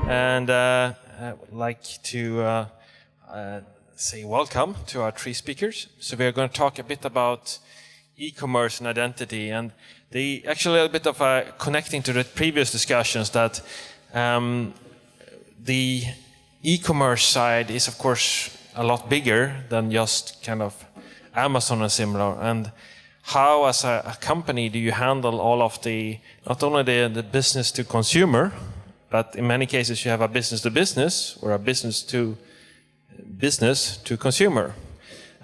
And I would like to say welcome to our three speakers. So we are going to talk a bit about e-commerce and identity, and actually a little bit of connecting to the previous discussions that the e-commerce side is of course a lot bigger than just kind of Amazon and similar. And how as a company do you handle all of not only the business to consumer, but in many cases you have a business to business or a business to consumer.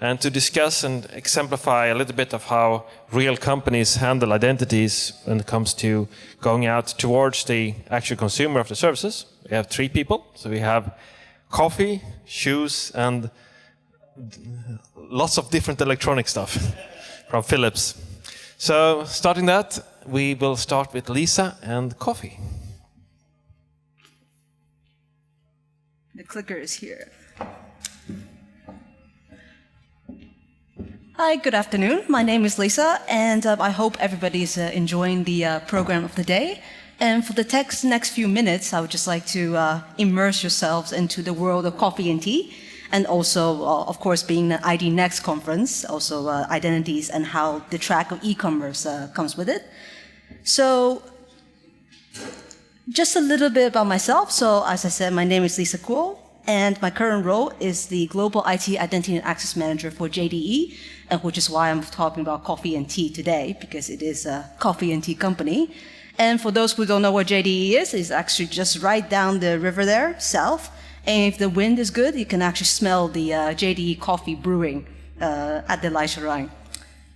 And to discuss and exemplify a little bit of how real companies handle identities when it comes to going out towards the actual consumer of the services, we have three people. So we have coffee, shoes, and lots of different electronic stuff from Philips. So starting that, we will start with Lisa and coffee. The clicker is here. Hi, good afternoon. My name is Lisa, and I hope everybody's enjoying the program of the day. And for the next few minutes, I would just like to immerse yourselves into the world of coffee and tea, and also, of course, being an IDnext conference, also identities and how the track of e-commerce comes with it. So, just a little bit about myself. So, as I said, my name is Lisa Kuo, and my current role is the Global IT Identity and Access Manager for JDE, which is why I'm talking about coffee and tea today, because it is a coffee and tea company. And for those who don't know what JDE is, it's actually just right down the river there, south. And if the wind is good, you can actually smell the JDE coffee brewing at the Leisure Rhine.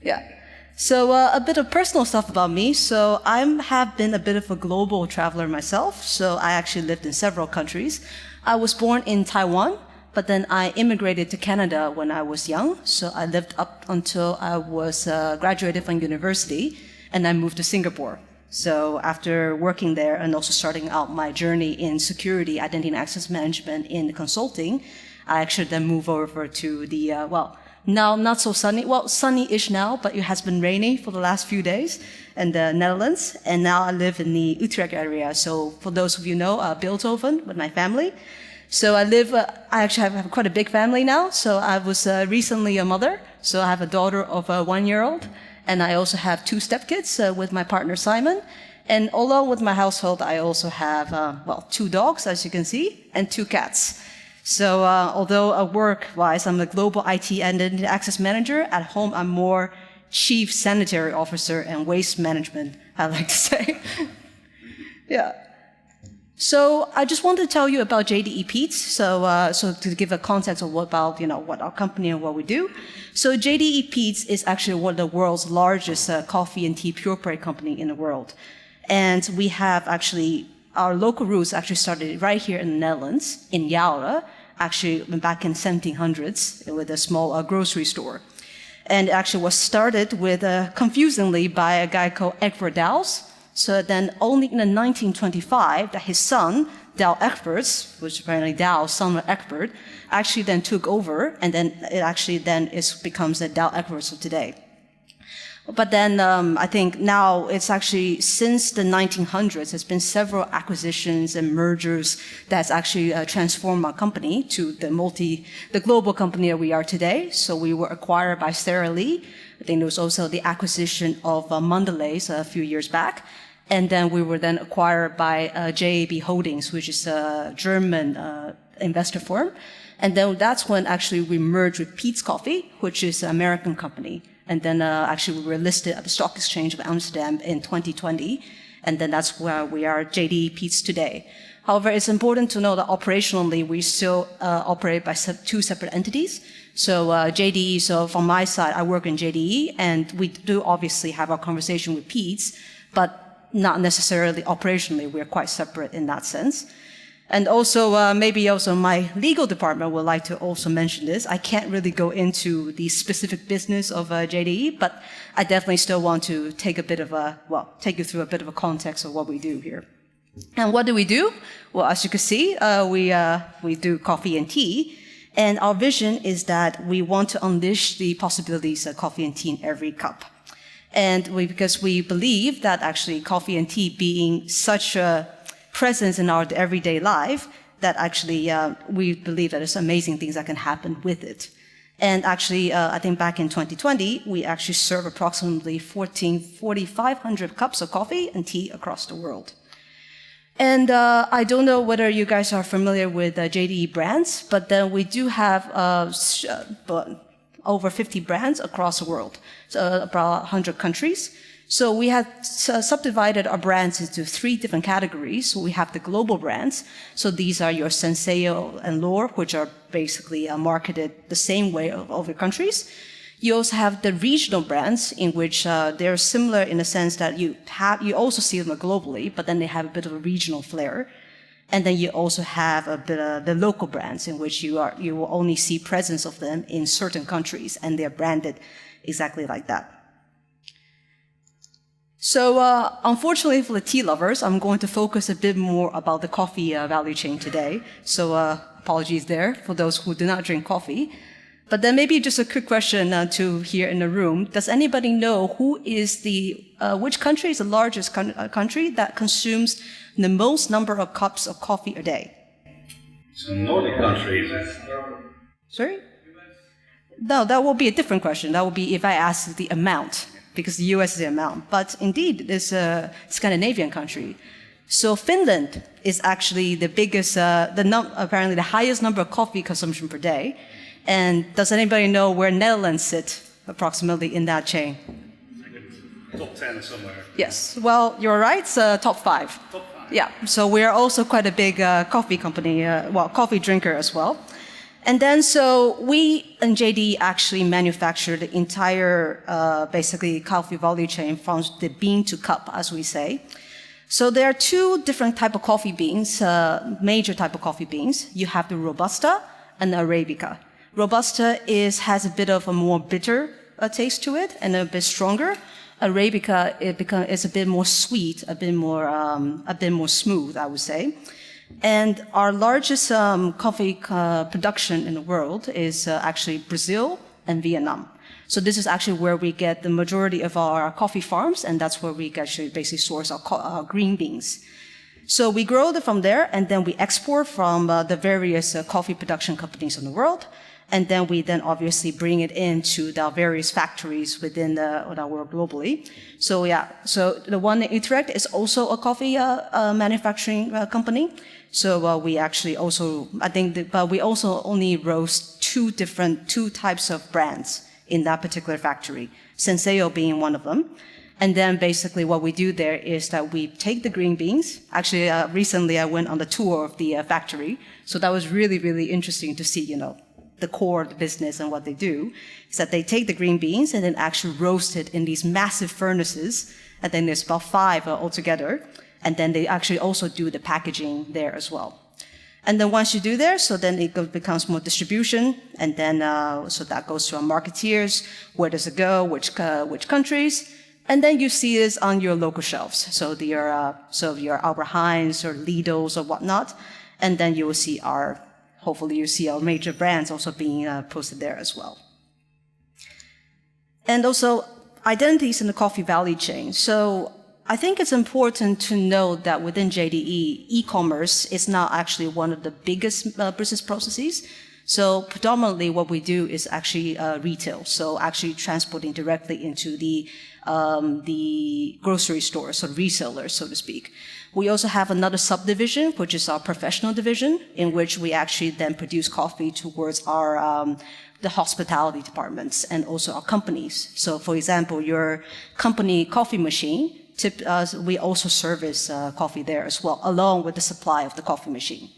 Yeah. So a bit of personal stuff about me. So I have been a bit of a global traveler myself. So I actually lived in several countries. I was born in Taiwan, but then I immigrated to Canada when I was young. So I lived up until I was graduated from university, and I moved to Singapore. So after working there and also starting out my journey in security, identity and access management in consulting, I actually then moved over to the, now not so sunny, sunny-ish now, but it has been raining for the last few days in the Netherlands. And now I live in the Utrecht area. So for those of you who know, Beeldhoven with my family. So I actually have quite a big family now. So I was recently a mother. So I have a daughter of a 1-year-old. And I also have 2 stepkids with my partner Simon. And along with my household, I also have, 2 dogs, as you can see, and 2 cats. So although work-wise, I'm a global IT and access manager, at home I'm more chief sanitary officer and waste management, I like to say. Yeah. So I just want to tell you about JDE Peet's. So to give a context of what our company and what we do. So JDE Peet's is actually one of the world's largest coffee and tea pure play company in the world. And we have actually, our local roots actually started right here in the Netherlands, in Jouweren, actually back in 1700s with a small grocery store. And it actually was started with, confusingly, by a guy called Egbert Douwe. So then only in 1925 that his son, Douwe Egberts, which apparently Douwe, son of Egbert, actually then took over, and then it actually then becomes the Douwe Egberts of today. But then I think now it's actually, since the 1900s, there's been several acquisitions and mergers that's actually transformed our company to the global company that we are today. So we were acquired by Sara Lee. I think there was also the acquisition of Mondelez a few years back. And then we were then acquired by JAB Holdings, which is a German investor firm. And then that's when actually we merged with Peet's Coffee, which is an American company. And then actually we were listed at the Stock Exchange of Amsterdam in 2020. And then that's where we are, JDE Peet's today. However, it's important to know that operationally we still operate by 2 separate entities. So JDE, so from my side, I work in JDE, and we do obviously have our conversation with Peet's, but not necessarily operationally. We're quite separate in that sense. And also, maybe also my legal department would like to also mention this. I can't really go into the specific business of JDE, but I definitely still want to take you through a bit of a context of what we do here. And what do we do? Well, as you can see, we do coffee and tea. And our vision is that we want to unleash the possibilities of coffee and tea in every cup. And because we believe that actually coffee and tea being such a presence in our everyday life, that actually we believe that there's amazing things that can happen with it. And actually, I think back in 2020, we actually serve approximately 4,500 cups of coffee and tea across the world. And I don't know whether you guys are familiar with JDE brands, but then we do have over 50 brands across the world, so about 100 countries. So we have subdivided our brands into 3 different categories. So we have the global brands. So these are your Senseo and Lore, which are basically marketed the same way over countries. You also have the regional brands, in which they're similar in the sense that you also see them globally, but then they have a bit of a regional flair. And then you also have a bit of the local brands, in which you will only see presence of them in certain countries, and they're branded exactly like that. So unfortunately for the tea lovers, I'm going to focus a bit more about the coffee value chain today. So apologies there for those who do not drink coffee. But then maybe just a quick question to here in the room. Does anybody know which country is the largest country that consumes the most number of cups of coffee a day? So Nordic countries. Sorry? No, that will be a different question. That will be if I ask the amount, because the US is the amount. But indeed, it's a Scandinavian country. So Finland is actually the biggest, apparently the highest number of coffee consumption per day. And does anybody know where Netherlands sit approximately in that chain? Top 10 somewhere. Yes. Well, you're right. It's top 5. Top 5. Yeah. So we're also quite a big coffee company, coffee drinker as well. And then so we in JD actually manufacture the entire basically coffee value chain from the bean to cup, as we say. So there are 2 different type of coffee beans, major type of coffee beans. You have the Robusta and the Arabica. Robusta has a bit of a more bitter taste to it and a bit stronger. Arabica is a bit more sweet, a bit more smooth, I would say. And our largest coffee production in the world is actually Brazil and Vietnam. So this is actually where we get the majority of our coffee farms, and that's where we actually basically source our green beans. So we grow them from there, and then we export from the various coffee production companies in the world. And then we obviously bring it into the various factories within the world globally. So yeah, so the one in Utrecht is also a coffee manufacturing company. So we actually also, but we also only roast 2 types of brands in that particular factory, Senseo being one of them. And then basically what we do there is that we take the green beans. Actually, recently I went on the tour of the factory. So that was really, really interesting to see, the core of the business and what they do, is that they take the green beans and then actually roast it in these massive furnaces. And then there's about 5 altogether. And then they actually also do the packaging there as well. And then once you do there, so then it becomes more distribution. And then, so that goes to our marketeers. Where does it go? Which countries? And then you see this on your local shelves. So your Albert Heijn's or Lidl's or whatnot. And then you will see hopefully you see our major brands also being posted there as well. And also identities in the coffee value chain. So I think it's important to note that within JDE, e-commerce is not actually one of the biggest business processes. So predominantly what we do is actually retail. So actually transporting directly into the grocery stores, so resellers, so to speak. We also have another subdivision, which is our professional division, in which we actually then produce coffee towards our the hospitality departments and also our companies. So for example, your company coffee machine, we also service coffee there as well, along with the supply of the coffee machine.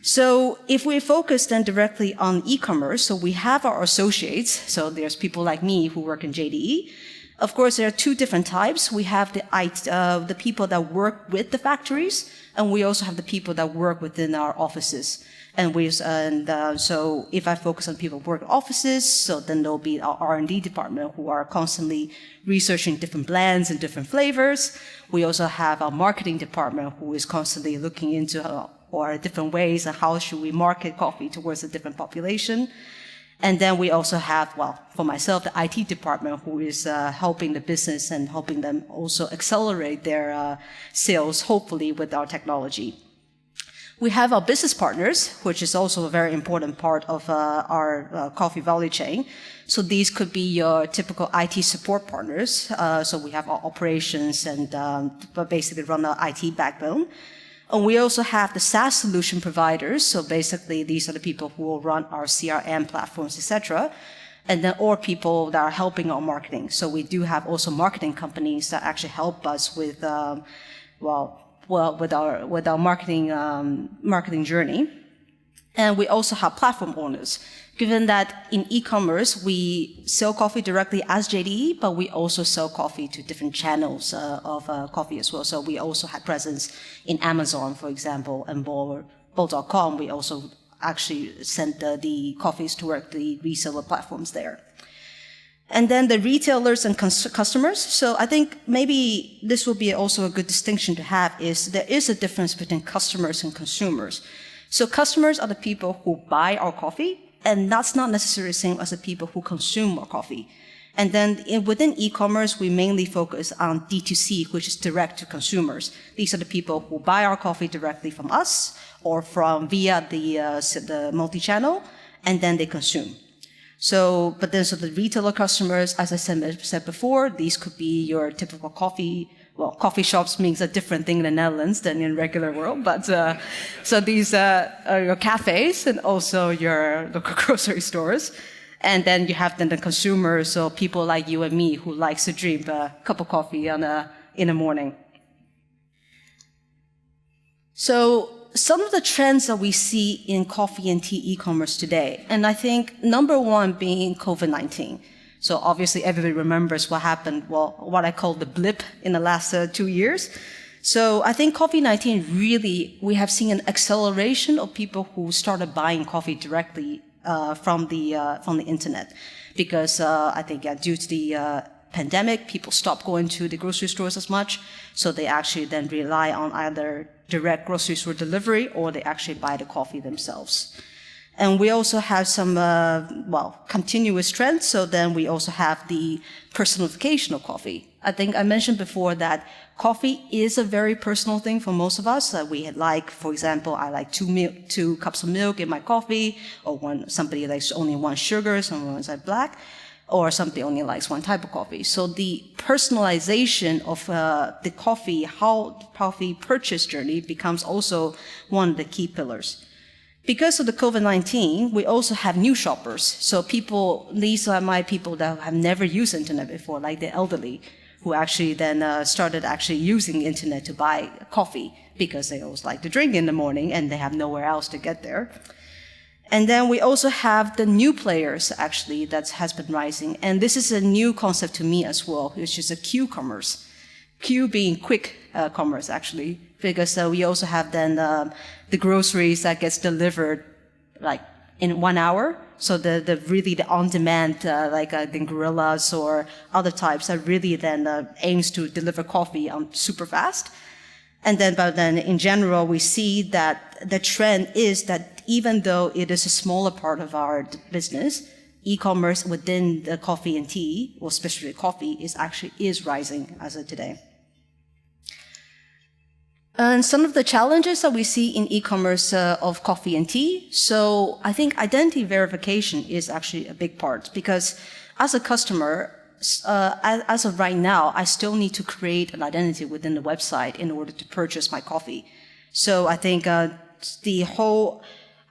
So if we focus then directly on e-commerce, so we have our associates, so there's people like me who work in JDE. Of course, there are 2 different types. We have the people that work with the factories, and we also have the people that work within our offices. So if I focus on people who work in offices, so then there'll be our R&D department who are constantly researching different blends and different flavors. We also have our marketing department who is constantly looking into different ways and how should we market coffee towards a different population. And then we also have, well, for myself, the IT department, who is helping the business and helping them also accelerate their sales, hopefully with our technology. We have our business partners, which is also a very important part of our coffee value chain. So these could be your typical IT support partners. So we have our operations and basically run our IT backbone. And we also have the SaaS solution providers. So basically, these are the people who will run our CRM platforms, etc. And then, or people that are helping our marketing. So we do have also marketing companies that actually help us with, with our marketing journey. And we also have platform owners. Given that in e-commerce, we sell coffee directly as JDE, but we also sell coffee to different channels of coffee as well. So we also have presence in Amazon, for example, and Bol.com. We also actually send the coffees to the reseller platforms there. And then the retailers and customers. So I think maybe this will be also a good distinction to have is there is a difference between customers and consumers. So customers are the people who buy our coffee, and that's not necessarily the same as the people who consume our coffee. And then within e-commerce, we mainly focus on D2C, which is direct to consumers. These are the people who buy our coffee directly from us or from via the multi-channel, and then they consume. So the retailer customers, as I said before, these could be your typical coffee. Well, coffee shops means a different thing in the Netherlands than in regular world. But so these are your cafes and also your local grocery stores. And then you have the consumers, so people like you and me who likes to drink a cup of coffee in the morning. So some of the trends that we see in coffee and tea e-commerce today, and I think number one being COVID-19. So obviously everybody remembers what happened, well, what I call the blip in the last 2 years. So I think COVID-19 really, we have seen an acceleration of people who started buying coffee directly from the internet. Because I think due to the pandemic, people stopped going to the grocery stores as much. So they actually then rely on either direct grocery store delivery or they actually buy the coffee themselves. And we also have some, continuous trends. So then we also have the personalification of coffee. I think I mentioned before that coffee is a very personal thing for most of us. We like, for example, I like 2 cups of milk in my coffee, or somebody likes only 1 sugar, someone likes black, or somebody only likes 1 type of coffee. So the personalization of the coffee, how coffee purchase journey becomes also one of the key pillars. Because of the COVID-19, we also have new shoppers. So these are my people that have never used internet before, like the elderly, who actually then started actually using the internet to buy coffee because they always like to drink in the morning and they have nowhere else to get there. And then we also have the new players actually that has been rising. And this is a new concept to me as well, which is a Q-commerce. Q being quick commerce actually, because we also have then the groceries that gets delivered like in 1 hour. So the on-demand like the Gorillas or other types that really then aims to deliver coffee super fast. But then in general, we see that the trend is that even though it is a smaller part of our business, e-commerce within the coffee and tea, or especially coffee, is rising as of today. And some of the challenges that we see in e-commerce of coffee and tea. So I think identity verification is actually a big part because as a customer, as of right now, I still need to create an identity within the website in order to purchase my coffee. So I think the whole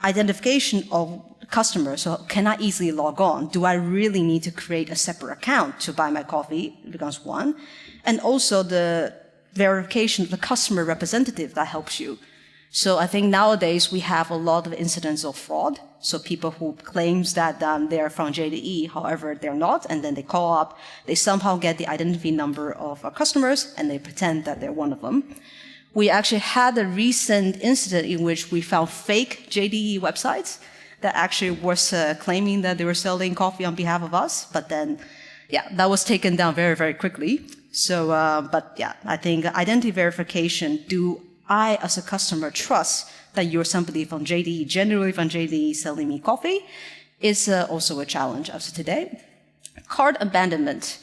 identification of customers, so can I easily log on? Do I really need to create a separate account to buy my coffee? Becomes one. And also the verification of the customer representative that helps you. So I think nowadays we have a lot of incidents of fraud. So people who claims that they're from JDE, however, they're not, and then they call up, they somehow get the identity number of our customers, and they pretend that they're one of them. We actually had a recent incident in which we found fake JDE websites that actually was claiming that they were selling coffee on behalf of us, but then, that was taken down very, very quickly. So, I think identity verification, do I, as a customer, trust that you're somebody from JDE, generally from JDE, selling me coffee? is also a challenge as of today. Cart abandonment.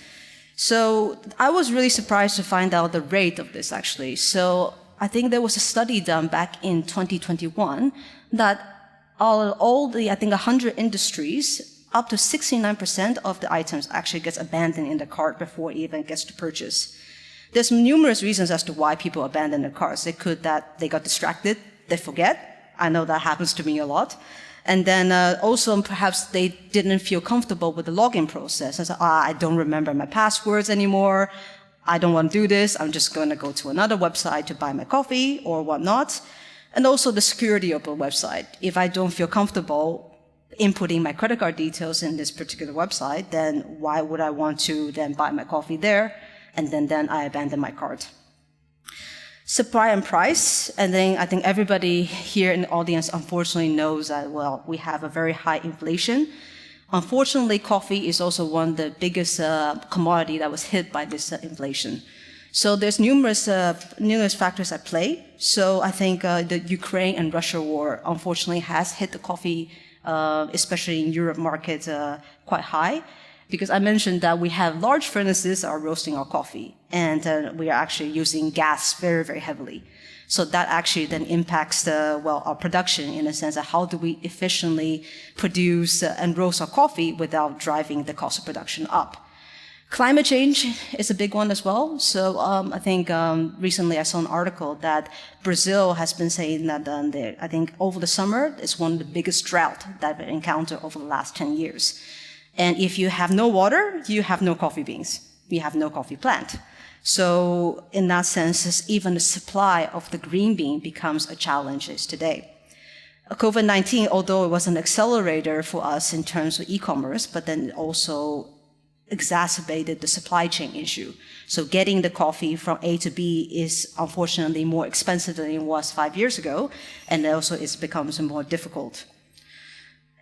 So I was really surprised to find out the rate of this actually. So I think there was a study done back in 2021 that all the, I think 100 industries, up to 69% of the items actually gets abandoned in the cart before it even gets to purchase. There's numerous reasons as to why people abandon their carts. It could that they got distracted, they forget. I know that happens to me a lot. And then also perhaps they didn't feel comfortable with the login process. I said, I don't remember my passwords anymore. I don't want to do this. I'm just going to go to another website to buy my coffee or whatnot. And also the security of the website. If I don't feel comfortable inputting my credit card details in this particular website, then why would I want to then buy my coffee there? And then I abandon my cart. Supply and price, and then I think everybody here in the audience unfortunately knows that, well, we have a very high inflation. Unfortunately, coffee is also one of the biggest commodity that was hit by this inflation. So there's numerous factors at play. So I think the Ukraine and Russia war unfortunately has hit the coffee, especially in Europe market, quite high. Because I mentioned that we have large furnaces that are roasting our coffee, and we are actually using gas very, very heavily. So that actually then impacts our production in a sense of how do we efficiently produce and roast our coffee without driving the cost of production up. Climate change is a big one as well. So I think recently I saw an article that Brazil has been saying that I think over the summer it's one of the biggest drought that we've encountered over the last 10 years. And if you have no water, you have no coffee beans. You have no coffee plant. So in that sense, even the supply of the green bean becomes a challenge today. COVID-19, although it was an accelerator for us in terms of e-commerce, but then it also exacerbated the supply chain issue. So getting the coffee from A to B is unfortunately more expensive than it was 5 years ago, and also it becomes more difficult.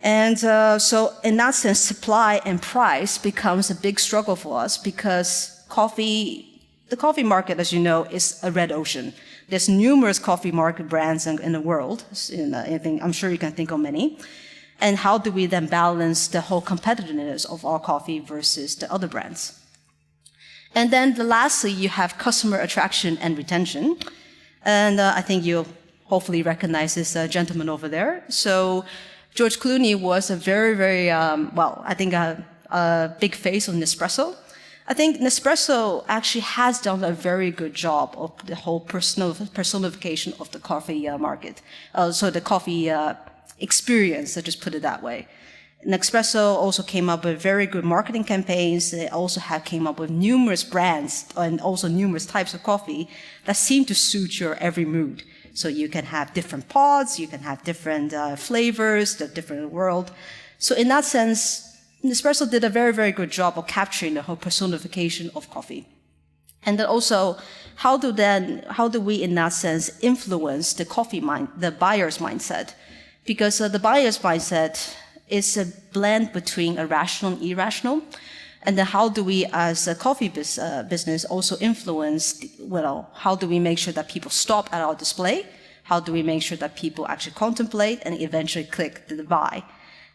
And so in that sense, supply and price becomes a big struggle for us because the coffee market, as you know, is a red ocean. There's numerous coffee market brands in the world. I'm sure you can think of many. And how do we then balance the whole competitiveness of our coffee versus the other brands? And then lastly, you have customer attraction and retention. And I think you'll hopefully recognize this gentleman over there. So George Clooney was a very, very, a big face on Nespresso. I think Nespresso actually has done a very good job of the whole personification of the coffee market. So the coffee experience, let's just put it that way. Nespresso also came up with very good marketing campaigns. They also came up with numerous brands and also numerous types of coffee that seem to suit your every mood. So you can have different pods, you can have different flavors, the different world. So in that sense, Nespresso did a very, very good job of capturing the whole personification of coffee. And then also, how do we in that sense influence the buyer's mindset? Because the buyer's mindset is a blend between a rational and irrational. And then how do we, as a coffee business, also influence, how do we make sure that people stop at our display? How do we make sure that people actually contemplate and eventually click the buy?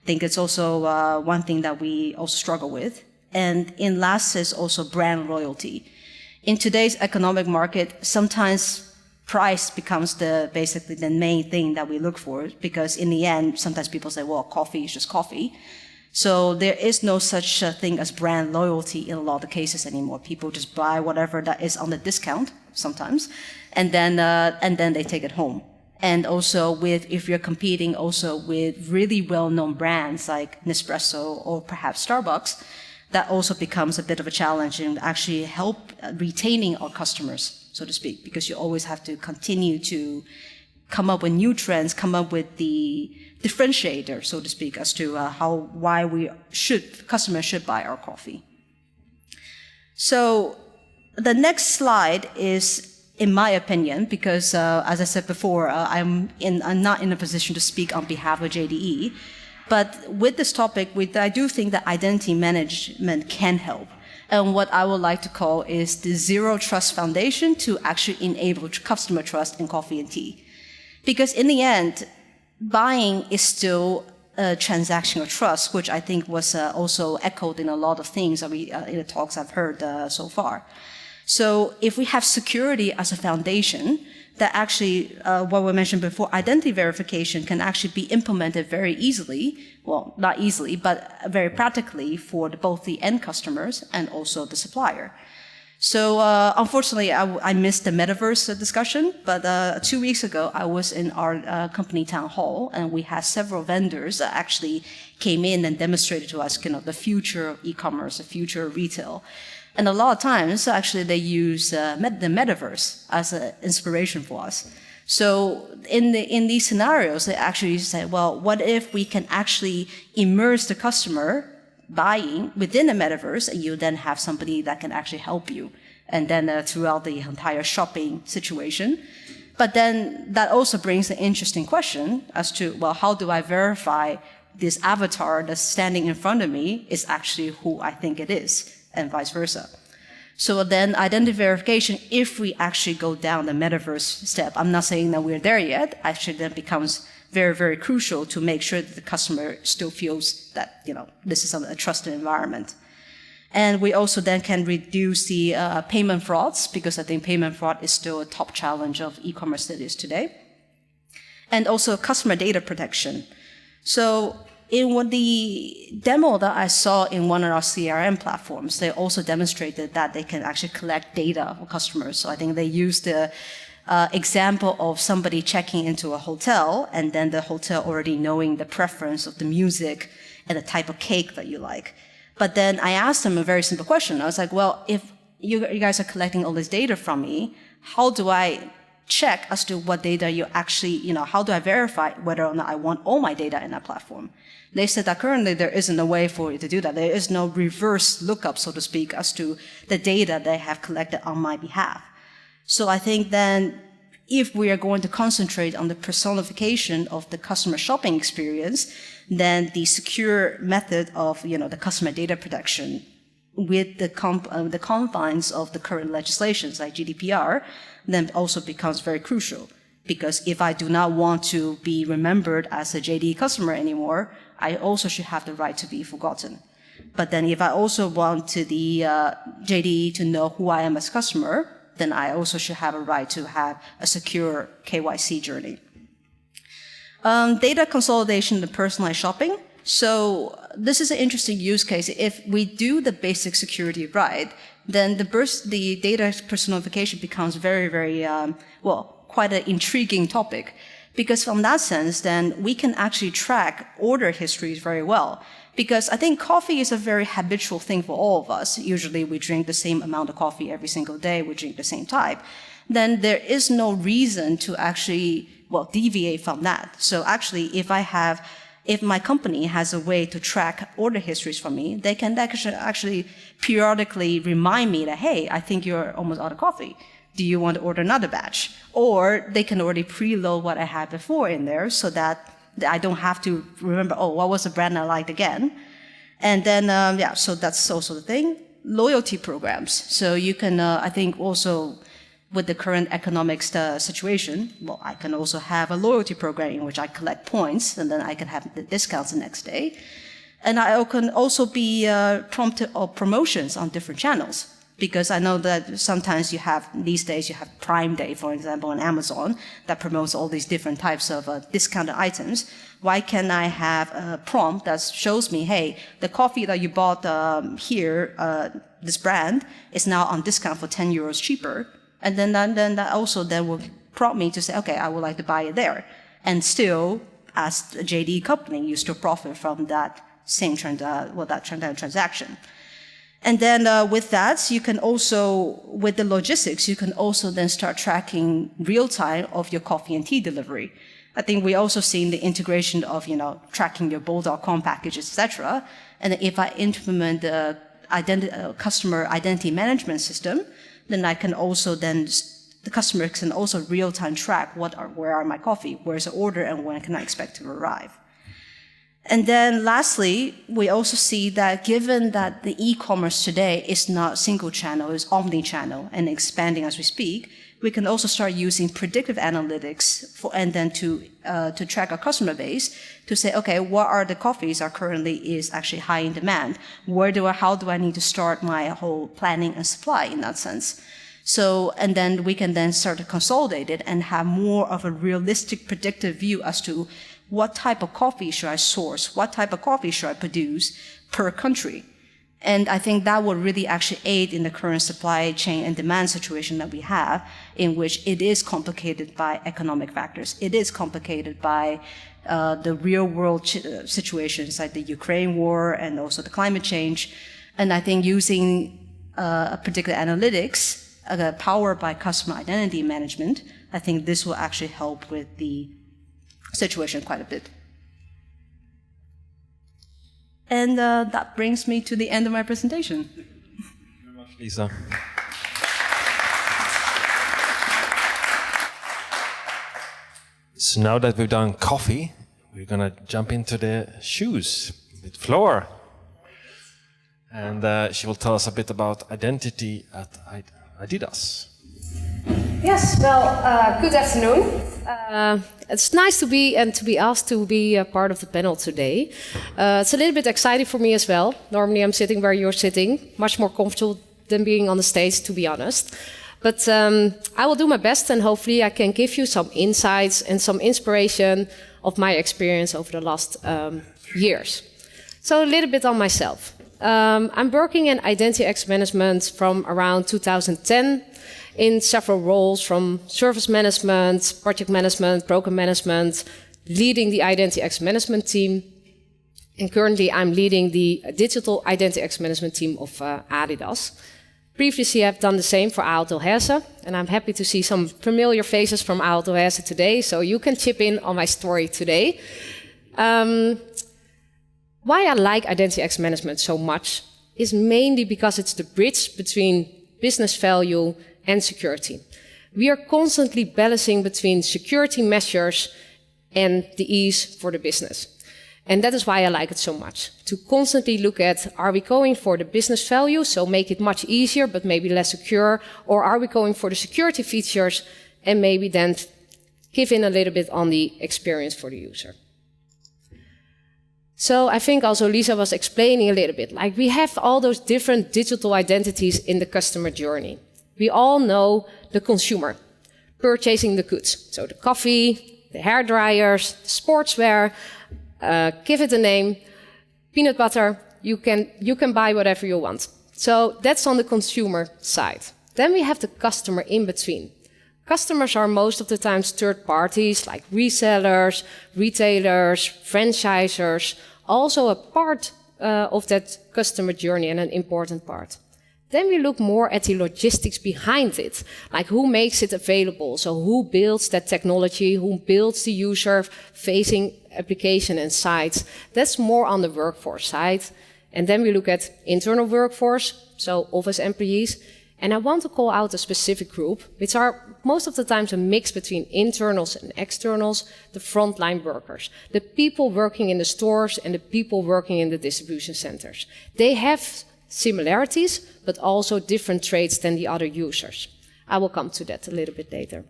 I think it's also one thing that we also struggle with. And in last is also brand loyalty. In today's economic market, sometimes price becomes basically the main thing that we look for, because in the end, sometimes people say, well, coffee is just coffee. So there is no such thing as brand loyalty in a lot of cases anymore. People just buy whatever that is on the discount sometimes, and then they take it home. And also if you're competing also with really well-known brands like Nespresso or perhaps Starbucks, that also becomes a bit of a challenge and actually help retaining our customers, so to speak, because you always have to continue to come up with new trends, come up with the differentiator, so to speak, as to why customers should buy our coffee. So the next slide is, in my opinion, because as I said before, I'm not in a position to speak on behalf of JDE, but with this topic, I do think that identity management can help. And what I would like to call is the Zero Trust Foundation to actually enable customer trust in coffee and tea. Because in the end, buying is still transactional trust, which I think was also echoed in a lot of things that in the talks I've heard so far. So if we have security as a foundation, that actually, what we mentioned before, identity verification can actually be implemented very easily, well, not easily, but very practically for both the end customers and also the supplier. So unfortunately, I missed the metaverse discussion, but 2 weeks ago, I was in our company town hall, and we had several vendors that actually came in and demonstrated to us, the future of e-commerce, the future of retail. And a lot of times, actually, they use the metaverse as an inspiration for us. So in these scenarios, they actually say, well, what if we can actually immerse the customer buying within the metaverse, and you then have somebody that can actually help you, and then throughout the entire shopping situation. But then that also brings an interesting question as to, well, how do I verify this avatar that's standing in front of me is actually who I think it is, and vice versa. So then identity verification, if we actually go down the metaverse step, I'm not saying that we're there yet, actually then becomes very, very crucial to make sure that the customer still feels that, this is a trusted environment. And we also then can reduce the payment frauds, because I think payment fraud is still a top challenge of e-commerce that is today. And also customer data protection. So in the demo that I saw in one of our CRM platforms, they also demonstrated that they can actually collect data of customers. So I think they used the example of somebody checking into a hotel, and then the hotel already knowing the preference of the music and the type of cake that you like. But then I asked them a very simple question. I was like, well, if you guys are collecting all this data from me, how do I check as to what data you actually, how do I verify whether or not I want all my data in that platform? They said that currently there isn't a way for you to do that. There is no reverse lookup, so to speak, as to the data they have collected on my behalf. So I think then if we are going to concentrate on the personification of the customer shopping experience, then the secure method of the customer data protection with the confines of the current legislations like GDPR then also becomes very crucial. Because if I do not want to be remembered as a JD customer anymore, I also should have the right to be forgotten. But then if I also want to the JD to know who I am as a customer, then I also should have a right to have a secure KYC journey. Data consolidation and personalized shopping. So this is an interesting use case. If we do the basic security right, then the data personification becomes very, very, quite an intriguing topic. Because from that sense, then we can actually track order histories very well. Because I think coffee is a very habitual thing for all of us. Usually we drink the same amount of coffee every single day, we drink the same type. Then there is no reason to actually, deviate from that. So actually, if my company has a way to track order histories for me, they can actually periodically remind me that, hey, I think you're almost out of coffee. Do you want to order another batch? Or they can already preload what I had before in there so that I don't have to remember, what was the brand I liked again? And then, so that's also the thing. Loyalty programs. So you can, I think also with the current economic situation, I can also have a loyalty program in which I collect points and then I can have the discounts the next day. And I can also be prompted of promotions on different channels. Because I know that sometimes these days you have Prime Day, for example, on Amazon that promotes all these different types of discounted items. Why can't I have a prompt that shows me, hey, the coffee that you bought here, this brand, is now on discount for 10 euros cheaper. And then that also then will prompt me to say, okay, I would like to buy it there. And still, as a JD company, you still profit from that same transaction. And then with that, you can also, with the logistics, you can also then start tracking real time of your coffee and tea delivery. I think we also seen the integration of, tracking your bowl.com packages, etc. And if I implement the customer identity management system, then I can also the customer can also real time track where are my coffee, where's the order, and when can I expect to arrive. And then lastly, we also see that given that the e-commerce today is not single channel, it's omni-channel and expanding as we speak, we can also start using predictive analytics and then to track our customer base to say, okay, what are the coffees are currently is actually high in demand? How do I need to start my whole planning and supply in that sense? So, and then we can then start to consolidate it and have more of a realistic predictive view as to what type of coffee should I source, what type of coffee should I produce per country. And I think that will really actually aid in the current supply chain and demand situation that we have, in which it is complicated by economic factors. It is complicated by the real world situations like the Ukraine war and also the climate change. And I think using predictive analytics powered by customer identity management, I think this will actually help with the situation quite a bit. And that brings me to the end of my presentation. Thank you very much, Lisa. So now that we've done coffee, we're going to jump into the shoes with Floor. And she will tell us a bit about identity at Adidas. Yes, well, good afternoon. It's nice to be asked to be a part of the panel today. It's a little bit exciting for me as well. Normally I'm sitting where you're sitting, much more comfortable than being on the stage, to be honest. But I will do my best, and hopefully I can give you some insights and some inspiration of my experience over the last years. So a little bit on myself. I'm working in identity access management from around 2010 in several roles, from service management, project management, program management, leading the identity access management team. And currently I'm leading the digital identity access management team of Adidas. Previously I've done the same for Ahold Delhaize, and I'm happy to see some familiar faces from Ahold Delhaize today, so you can chip in on my story today. Why I like identity access management so much is mainly because it's the bridge between business value and security. We are constantly balancing between security measures and the ease for the business. And that is why I like it so much. To constantly look at, are we going for the business value, so make it much easier but maybe less secure, or are we going for the security features and maybe then give in a little bit on the experience for the user. So I think also Lisa was explaining a little bit, like we have all those different digital identities in the customer journey. We all know the consumer purchasing the goods. So the coffee, the hair dryers, the sportswear, give it a name, peanut butter, you can buy whatever you want. So that's on the consumer side. Then we have the customer in between. Customers are most of the times third parties like resellers, retailers, franchisers, also a part of that customer journey and an important part. Then we look more at the logistics behind it, like who makes it available, so who builds that technology, who builds the user-facing application and sites. That's more on the workforce side. And then we look at internal workforce, so office employees. And I want to call out a specific group, which are most of the times a mix between internals and externals, the frontline workers, the people working in the stores and the people working in the distribution centers. They have similarities, but also different traits than the other users. I will come to that a little bit later.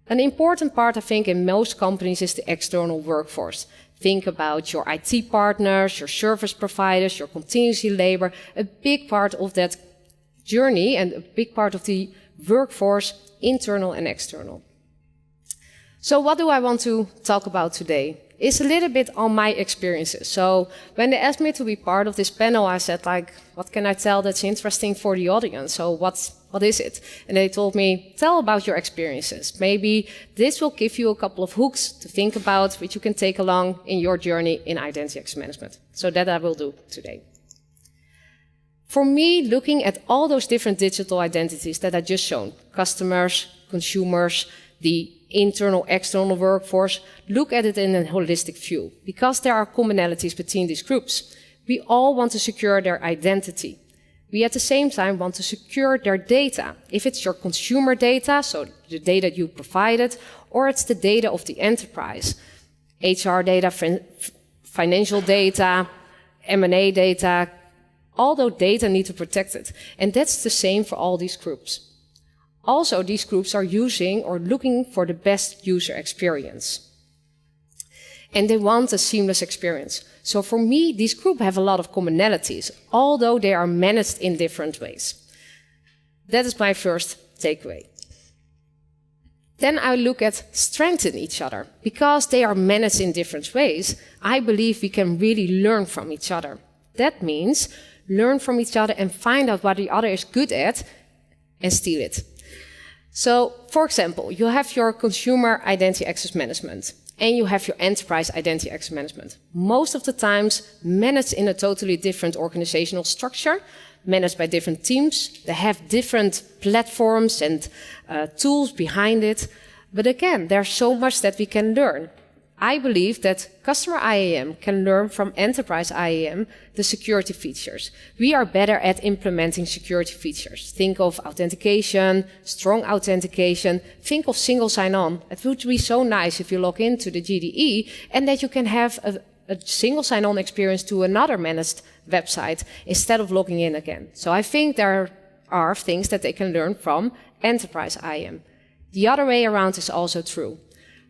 An important part, I think, in most companies is the external workforce. Think about your IT partners, your service providers, your contingency labor. A big part of that journey and a big part of the workforce, internal and external. So what do I want to talk about today? It's a little bit on my experiences. So when they asked me to be part of this panel, I said, like, what can I tell that's interesting for the audience? So what is it? And they told me, tell about your experiences. Maybe this will give you a couple of hooks to think about, which you can take along in your journey in identity access management. So that I will do today. For me, looking at all those different digital identities that I just shown, customers, consumers, the internal, external workforce, look at it in a holistic view, because there are commonalities between these groups. We all want to secure their identity. We at the same time want to secure their data. If it's your consumer data, so the data you provided, or it's the data of the enterprise, HR data, financial data, M&A data, all those data need to protect it. And that's the same for all these groups. Also, these groups are using or looking for the best user experience. And they want a seamless experience. So for me, these groups have a lot of commonalities, although they are managed in different ways. That is my first takeaway. Then I look at strengthen each other. Because they are managed in different ways, I believe we can really learn from each other. That means learn from each other and find out what the other is good at and steal it. So, for example, you have your consumer identity access management and you have your enterprise identity access management. Most of the times managed in a totally different organizational structure, managed by different teams. They have different platforms and tools behind it. But again, there's so much that we can learn. I believe that customer IAM can learn from enterprise IAM the security features. We are better at implementing security features. Think of authentication, strong authentication. Think of single sign-on. It would be so nice if you log into the GDE and that you can have a single sign-on experience to another managed website instead of logging in again. So I think there are things that they can learn from enterprise IAM. The other way around is also true.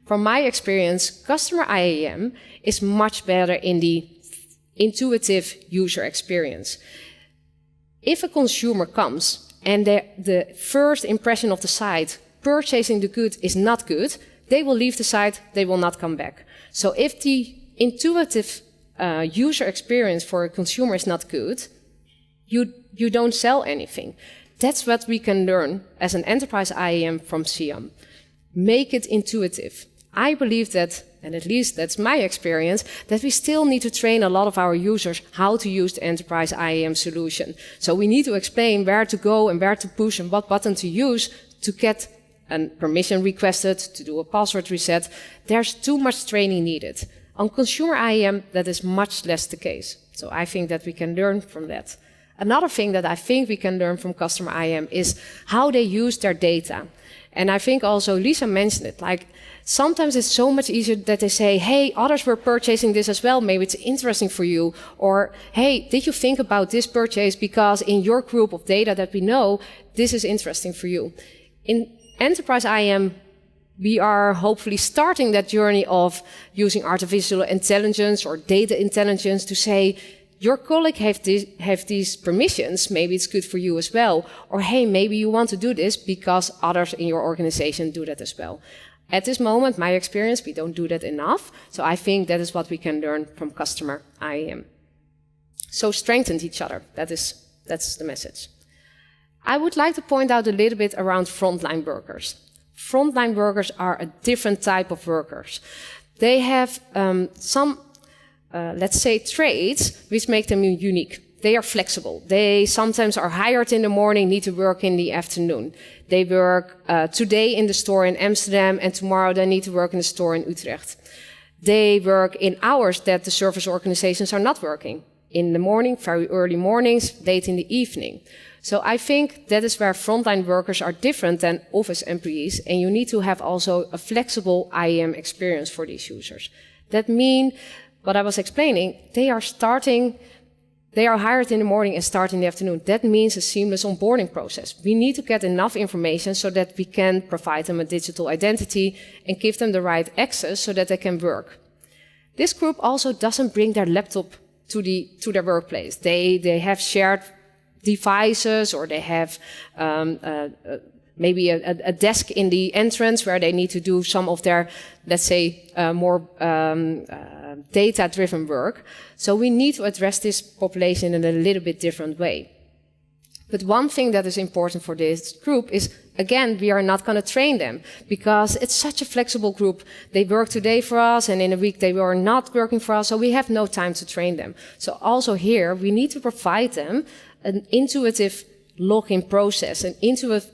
From my experience, customer IAM is much better in the intuitive user experience. If a consumer comes and the first impression of the site, purchasing the good, is not good, they will leave the site, they will not come back. So if the intuitive user experience for a consumer is not good, you don't sell anything. That's what we can learn as an enterprise IAM from SIAM. Make it intuitive. I believe that, and at least that's my experience, that we still need to train a lot of our users how to use the enterprise IAM solution. So we need to explain where to go and where to push and what button to use to get a permission requested, to do a password reset. There's too much training needed. On consumer IAM, that is much less the case. So I think that we can learn from that. Another thing that I think we can learn from customer IAM is how they use their data. And I think also Lisa mentioned it, like sometimes it's so much easier that they say, hey, others were purchasing this as well, maybe it's interesting for you. Or, hey, did you think about this purchase because in your group of data that we know, this is interesting for you. In enterprise IAM, we are hopefully starting that journey of using artificial intelligence or data intelligence to say, your colleague have these permissions, maybe it's good for you as well. Or hey, maybe you want to do this because others in your organization do that as well. At this moment, my experience, we don't do that enough. So I think that is what we can learn from customer IAM. So strengthen each other. That's the message. I would like to point out a little bit around frontline workers. Frontline workers are a different type of workers. They have some let's say, traits which make them unique. They are flexible. They sometimes are hired in the morning, need to work in the afternoon. They work today in the store in Amsterdam and tomorrow they need to work in the store in Utrecht. They work in hours that the service organizations are not working. In the morning, very early mornings, late in the evening. So I think that is where frontline workers are different than office employees, and you need to have also a flexible IAM experience for these users. That means, what I was explaining, they are hired in the morning and start in the afternoon. That means a seamless onboarding process. We need to get enough information so that we can provide them a digital identity and give them the right access so that they can work. This group also doesn't bring their laptop to their workplace. They have shared devices or they have maybe a desk in the entrance where they need to do some of their, let's say, more data-driven work. So we need to address this population in a little bit different way. But one thing that is important for this group is, again, we are not going to train them because it's such a flexible group. They work today for us and in a week they were not working for us, so we have no time to train them. So also here, we need to provide them an intuitive login process, an intuitive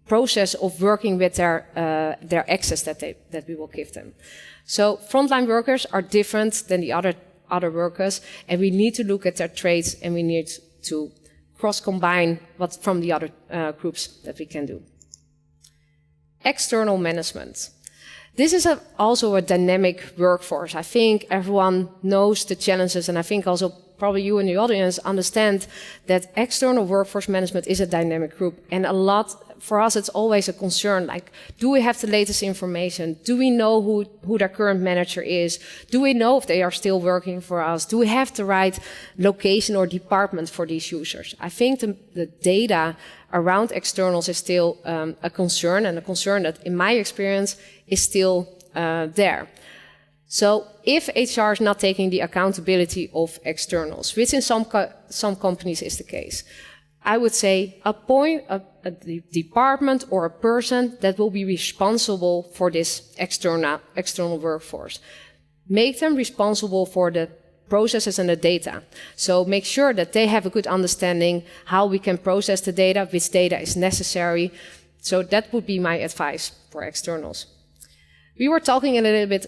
process of working with their access that we will give them. So frontline workers are different than the other workers, and we need to look at their traits and we need to cross-combine what from the other groups that we can do. External management. This is also a dynamic workforce. I think everyone knows the challenges, and I think also probably you in the audience understand that external workforce management is a dynamic group. And a lot, for us, it's always a concern. Like, do we have the latest information? Do we know who their current manager is? Do we know if they are still working for us? Do we have the right location or department for these users? I think the data around externals is still a concern, and a concern that, in my experience, is still there. So if HR is not taking the accountability of externals, which in some companies is the case, I would say appoint a department or a person that will be responsible for this external workforce. Make them responsible for the processes and the data. So make sure that they have a good understanding how we can process the data, which data is necessary. So that would be my advice for externals. We were talking a little bit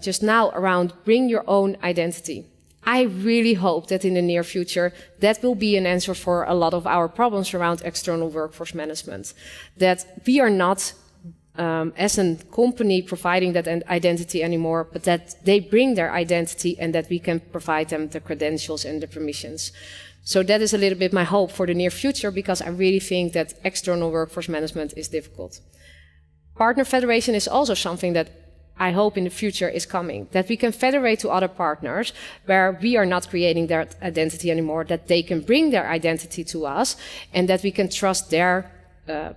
just now around bring your own identity. I really hope that in the near future that will be an answer for a lot of our problems around external workforce management. That we are not as a company providing that identity anymore, but that they bring their identity and that we can provide them the credentials and the permissions. So that is a little bit my hope for the near future, because I really think that external workforce management is difficult. Partner federation is also something that I hope in the future is coming, that we can federate to other partners where we are not creating their identity anymore, that they can bring their identity to us, and that we can trust their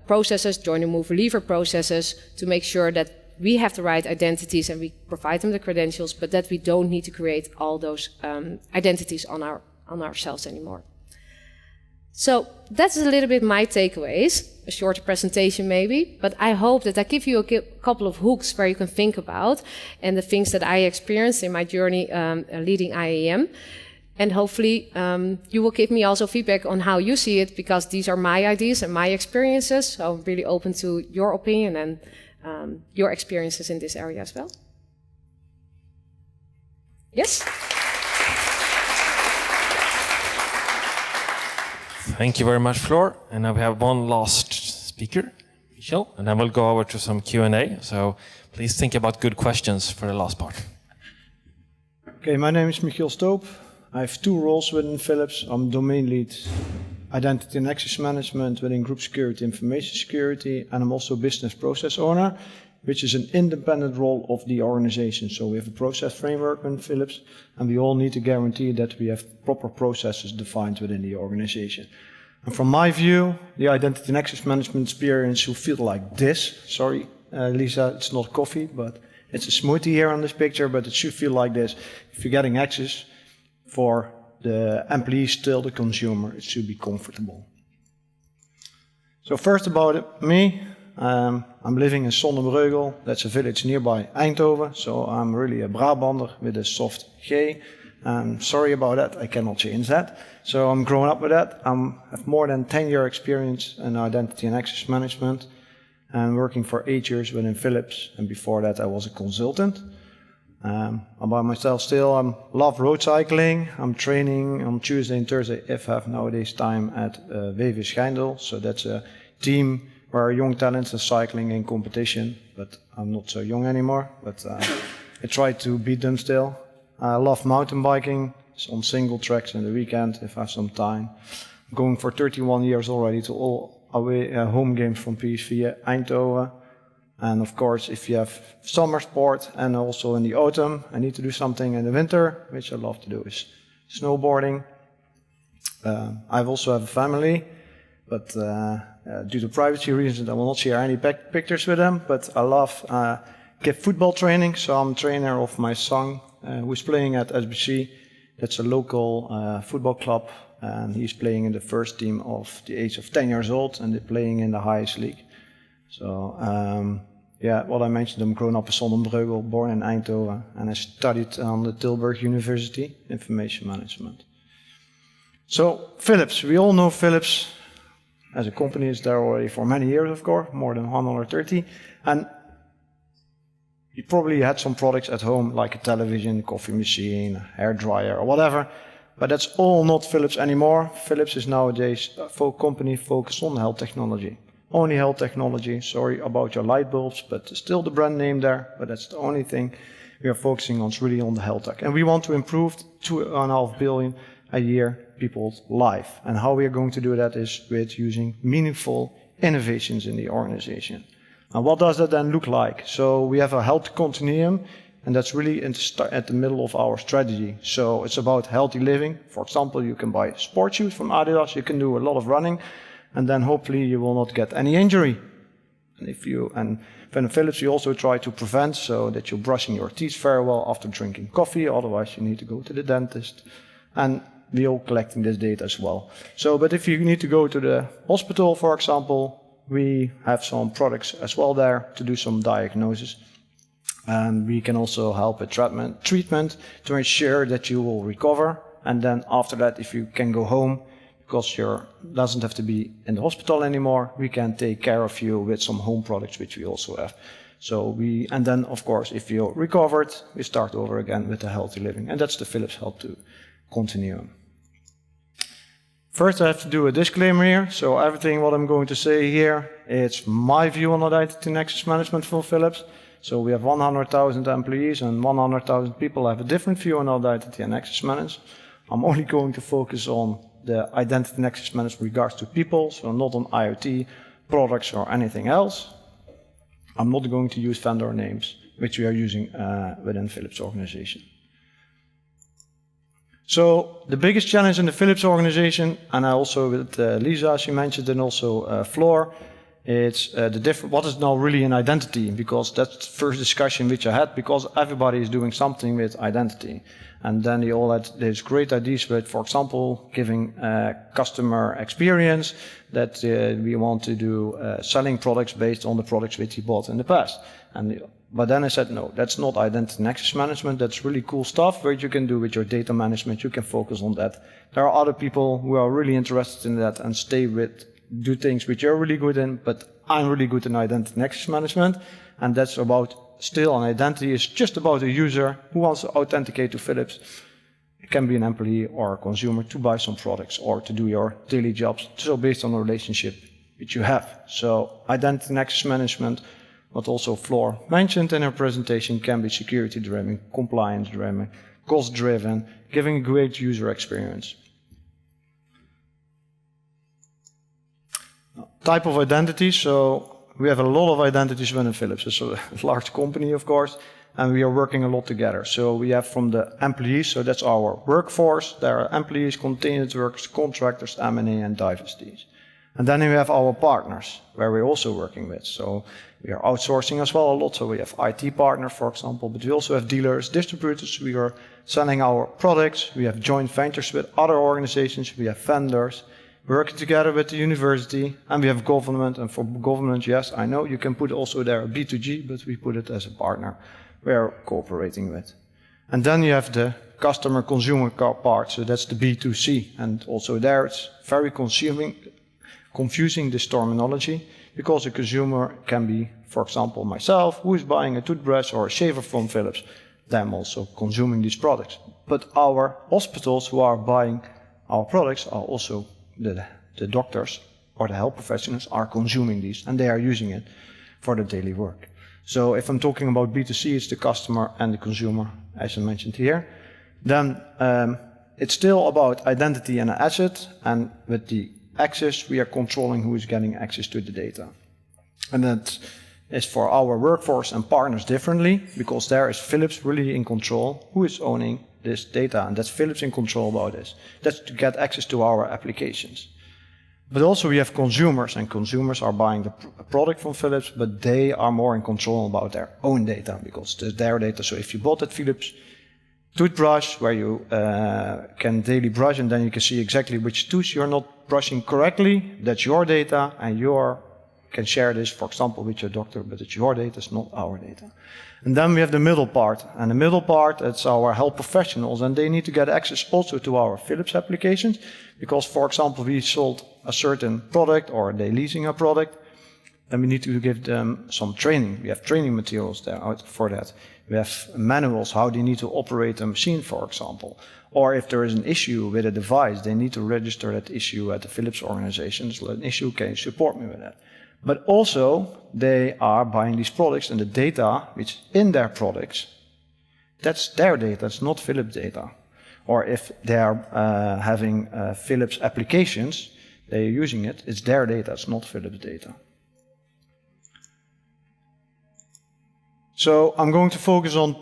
processes, join and move leaver processes, to make sure that we have the right identities and we provide them the credentials, but that we don't need to create all those identities on ourselves anymore. So that's a little bit my takeaways, a shorter presentation maybe, but I hope that I give you a couple of hooks where you can think about and the things that I experienced in my journey leading IAM. And hopefully you will give me also feedback on how you see it, because these are my ideas and my experiences. So I'm really open to your opinion and your experiences in this area as well. Yes? Thank you very much, Floor. And now we have one last speaker, Michiel, and then we'll go over to some Q&A. So please think about good questions for the last part. Okay, my name is Michiel Stoop. I have two roles within Philips. I'm domain lead identity and access management within group security, information security, and I'm also business process owner, which is an independent role of the organization. So we have a process framework in Philips, and we all need to guarantee that we have proper processes defined within the organization. And from my view, the identity and access management experience should feel like this. Sorry, Lisa, it's not coffee, but it's a smoothie here on this picture, but it should feel like this. If you're getting access for the employees till the consumer, it should be comfortable. So first about me. I'm living in Sonnenbreugel, that's a village nearby Eindhoven, so I'm really a Brabander with a soft G. Sorry about that, I cannot change that. So I'm growing up with that. I have more than 10-year experience in identity and access management, and working for 8 years within Philips, and before that I was a consultant. I'm by myself still. I love road cycling. I'm training on Tuesday and Thursday if I have nowadays time at WW Schijndel, so that's a team where young talents are cycling in competition, but I'm not so young anymore, but I try to beat them still. I love mountain biking on single tracks in the weekend if I have some time. I'm going for 31 years already to all away home games from PSV Eindhoven. And of course, if you have summer sport and also in the autumn, I need to do something in the winter, which I love to do, is snowboarding. I also have a family, but due to privacy reasons, I will not share any pictures with them, but I love give football training, so I'm a trainer of my son, who's playing at SBC. That's a local football club, and he's playing in the first team of the age of 10 years old, and they're playing in the highest league. So, yeah, what I mentioned, I'm grown up in Sonnenbreugel, born in Eindhoven, and I studied on the Tilburg University, Information Management. So, Philips, we all know Philips. As a company, it's there already for many years, of course, more than 130. And you probably had some products at home, like a television, coffee machine, hair dryer, or whatever. But that's all not Philips anymore. Philips is nowadays a company focused on health technology. Only health technology. Sorry about your light bulbs, but still the brand name there. But that's the only thing we are focusing on really on the health tech. And we want to improve 2.5 billion a year people's life. And how we are going to do that is with using meaningful innovations in the organization. And what does that then look like? So we have a health continuum, and that's really at the middle of our strategy. So it's about healthy living. For example, you can buy sports shoes from Adidas, you can do a lot of running, and then hopefully you will not get any injury. And when Philips, you also try to prevent so that you're brushing your teeth very well after drinking coffee, otherwise you need to go to the dentist. And we're all collecting this data as well. So, but if you need to go to the hospital, for example, we have some products as well there to do some diagnosis. And we can also help with treatment to ensure that you will recover. And then after that, if you can go home, because you doesn't have to be in the hospital anymore, we can take care of you with some home products, which we also have. So and then of course, if you're recovered, we start over again with the healthy living. And that's the Philips Health to Continuum. First, I have to do a disclaimer here. So everything what I'm going to say here, it's my view on identity and access management for Philips. So we have 100,000 employees, and 100,000 people have a different view on identity and access management. I'm only going to focus on the identity and access management with regards to people, so not on IoT, products, or anything else. I'm not going to use vendor names, which we are using within Philips organization. So the biggest challenge in the Philips organization, and I also with Lisa, she mentioned, and also Floor, it's what is now really an identity, because that's the first discussion which I had, because everybody is doing something with identity. And then they all had these great ideas with, for example, giving customer experience, that we want to do selling products based on the products which he bought in the past. But then I said, no, that's not identity and access management. That's really cool stuff where you can do with your data management. You can focus on that. There are other people who are really interested in that and do things which you're really good in, but I'm really good in identity and access management. And that's about still an identity is just about a user who wants to authenticate to Philips. It can be an employee or a consumer to buy some products or to do your daily jobs. So based on the relationship which you have. So identity and access management, what also Floor mentioned in her presentation, can be security-driven, compliance-driven, cost-driven, giving a great user experience. Type of identity, so we have a lot of identities within Philips. It's a large company, of course, and we are working a lot together. So we have from the employees, so that's our workforce. There are employees, contingent workers, contractors, M&A, and divestees. And then we have our partners, where we're also working with. So we are outsourcing as well a lot. So we have IT partners, for example, but we also have dealers, distributors. We are selling our products. We have joint ventures with other organizations. We have vendors, working together with the university, and we have government. And for government, yes, I know you can put also there a B2G, but we put it as a partner we are cooperating with. And then you have the customer-consumer part, so that's the B2C. And also there it's very confusing this terminology, because a consumer can be, for example, myself, who is buying a toothbrush or a shaver from Philips. Them also consuming these products. But our hospitals who are buying our products are also the doctors or the health professionals are consuming these, and they are using it for their daily work. So if I'm talking about B2C, it's the customer and the consumer, as I mentioned here. Then it's still about identity and asset, and with the access, we are controlling who is getting access to the data. And that is for our workforce and partners differently, because there is Philips really in control who is owning this data, and that's Philips in control about this. That's to get access to our applications. But also we have consumers, and consumers are buying the product from Philips, but they are more in control about their own data, because it's their data. So if you bought that Philips toothbrush where you can daily brush, and then you can see exactly which tooth you're not brushing correctly, that's your data, and you can share this, for example, with your doctor, but it's your data, it's not our data. And then we have the middle part, and the middle part, it's our health professionals, and they need to get access also to our Philips applications, because, for example, we sold a certain product, or they're leasing a product, then we need to give them some training. We have training materials there out for that. We have manuals, how they need to operate a machine, for example. Or if there is an issue with a device, they need to register that issue at the Philips organization. So an issue, can you support me with that? But also, they are buying these products, and the data which in their products that's their data, it's not Philips data. Or if they are having Philips applications, they are using it, it's their data, it's not Philips data. So I'm going to focus on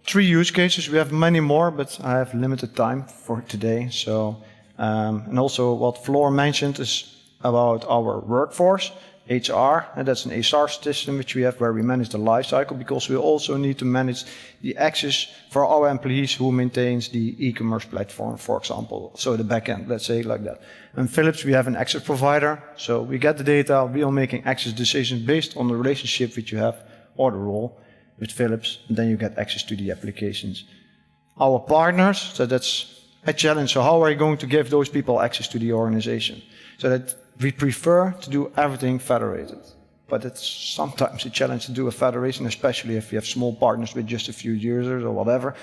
3 use cases. We have many more, but I have limited time for today. So, and also what Floor mentioned is about our workforce, HR, and that's an HR system which we have where we manage the life cycle, because we also need to manage the access for our employees who maintains the e-commerce platform, for example. So the backend, let's say like that. And Philips, we have an access provider. So we get the data, we are making access decisions based on the relationship which you have or the role with Philips, and then you get access to the applications. Our partners, so that's a challenge. So how are you going to give those people access to the organization? So that we prefer to do everything federated. But it's sometimes a challenge to do a federation, especially if you have small partners with just a few users or whatever,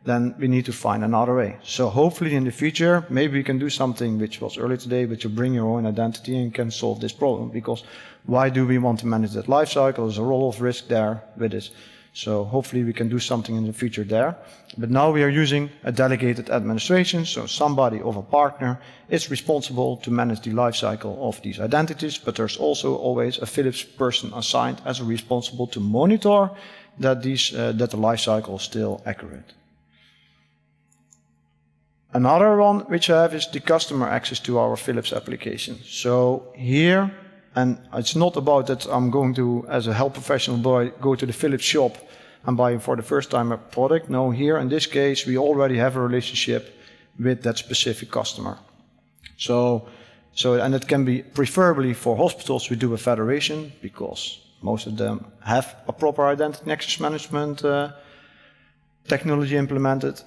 then we need to find another way. So hopefully in the future, maybe we can do something which was early today, which you bring your own identity and can solve this problem. Because why do we want to manage that life cycle? There's a role of risk there with this. So hopefully we can do something in the future there. But now we are using a delegated administration, so somebody of a partner is responsible to manage the life cycle of these identities, but there's also always a Philips person assigned as responsible to monitor that the life cycle is still accurate. Another one which I have is the customer access to our Philips application. So here, and it's not about that I'm going to, as a health professional boy, go to the Philips shop and buy for the first time a product. No, here in this case, we already have a relationship with that specific customer. So and it can be preferably for hospitals, we do a federation because most of them have a proper identity and access management technology implemented,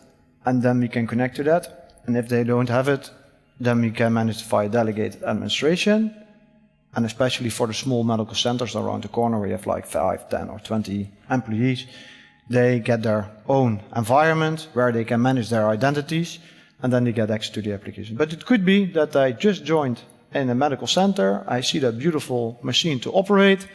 and then we can connect to that. And if they don't have it, then we can manage via delegated administration. And especially for the small medical centers around the corner, we have like 5, 10 or 20 employees. They get their own environment where they can manage their identities, and then they get access to the application. But it could be that I just joined in a medical center, I see that beautiful machine to operate,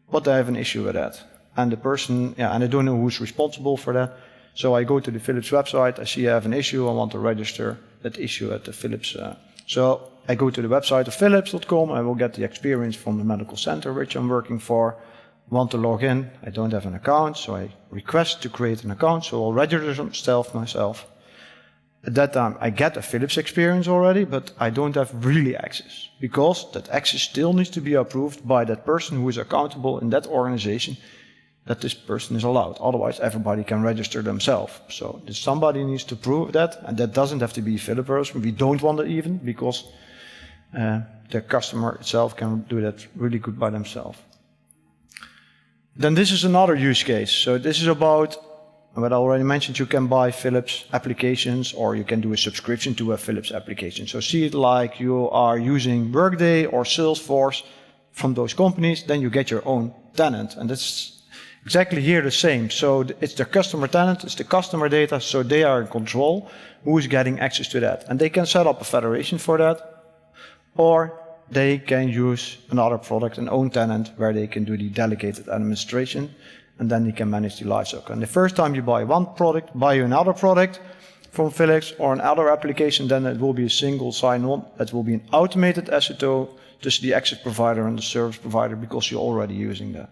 but I have an issue with that. And the person, and I don't know who's responsible for that. So I go to the Philips website, I see I have an issue, I want to register that issue at the Philips. So I go to the website of philips.com, I will get the experience from the medical center which I'm working for. Want to log in, I don't have an account, so I request to create an account, so I'll register myself. At that time I get a Philips experience already, but I don't have really access, because that access still needs to be approved by that person who is accountable in that organization, that this person is allowed. Otherwise everybody can register themselves. So somebody needs to prove that, and that doesn't have to be Philips person. We don't want it even, because the customer itself can do that really good by themselves. Then this is another use case. So this is about what I already mentioned. You can buy Philips applications, or you can do a subscription to a Philips application. So see it like you are using Workday or Salesforce from those companies, then you get your own tenant. And that's exactly here the same. So it's the customer tenant, it's the customer data, so they are in control who is getting access to that. And they can set up a federation for that, or they can use another product, an own tenant, where they can do the delegated administration, and then they can manage the lifecycle. And the first time you buy one product, buy another product from Philips or another application, then it will be a single sign-on. It will be an automated SSO, just the access provider and the service provider, because you're already using that.